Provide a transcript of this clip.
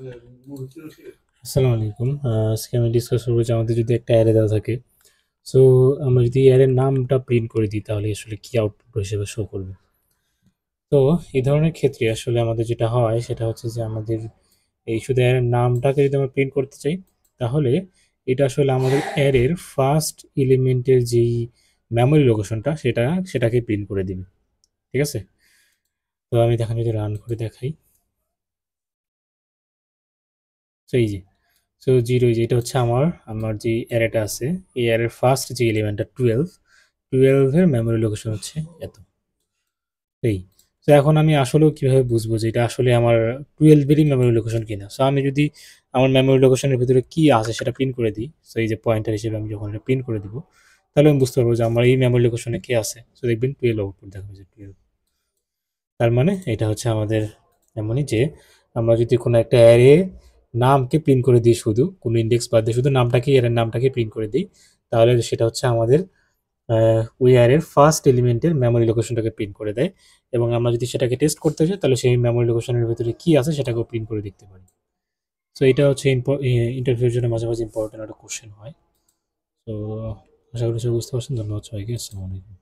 আসসালামু আলাইকুম। আজকে আমি ডিসকাস করব যে আমাদের যদি একটা অ্যারে দেওয়া থাকে। সো আমরা যদি অ্যারের নামটা প্রিন্ট করে দিই তাহলে আসলে কি আউটপুট হিসেবে শো করবে। তো এই ধরনের ক্ষেত্রে আসলে আমাদের যেটা হয় সেটা হচ্ছে যে আমাদের এই শুধু অ্যারের নামটাকে যদি আমরা প্রিন্ট করতে চাই তাহলে এটা আসলে আমাদের অ্যারের ফার্স্ট এলিমেন্টের যেই মেমরি লোকেশনটা সেটাকে প্রিন্ট করে দিবে। ঠিক আছে? তো আমি দেখেন যদি রান করে দেখাই। সো এই যে সো 0 এই যে এটা হচ্ছে আমার যে অ্যারেটা আছে এই অ্যারের ফার্স্ট যে এলিমেন্টটা 12 এর মেমরি লোকেশন হচ্ছে এত। এই তো এখন আমি আসলেও কিভাবে বুঝবো যে এটা আসলে আমার 12 এরই মেমরি লোকেশন কিনা। সো আমি যদি আমার মেমরি লোকেশনের ভিতরে কি আছে সেটা প্রিন্ট করে দিই। সো এই যে পয়েন্টার হিসেবে আমি যখন এটা প্রিন্ট করে দিব তাহলে আমি বুঝতে পারবো যে আমার এই মেমরি লোকেশনে কে আছে। সো দেখবেন 12 আউটপুট দেখাবে যে 12। তার মানে এটা হচ্ছে আমাদের এমনই যে আমরা যদি কোনো একটা অ্যারে নামকে প্রিন্ট করে দিই, শুধু কোনো ইন্ডেক্স বাদ দিয়ে শুধু নামটাকে অ্যারের নামটাকে প্রিন্ট করে দিই তাহলে সেটা হচ্ছে আমাদের ওই অ্যারের ফার্স্ট এলিমেন্টের মেমরি লোকেশনটাকে প্রিন্ট করে দেয়। এবং আমরা যদি সেটাকে টেস্ট করতে চাই তাহলে সেই মেমরি লোকেশনের ভিতরে কি আছে সেটাকেও প্রিন্ট করে দেখতে পারি। সো এটা হচ্ছে ইন্টারভিউর জন্য মাঝে মাঝে ইম্পর্টেন্ট একটা কোশ্চেন হয়। তো আশা করি সবাই বুঝতে পারছেন। ধন্যবাদ সবাইকে। আসসালামু আলাইকুম।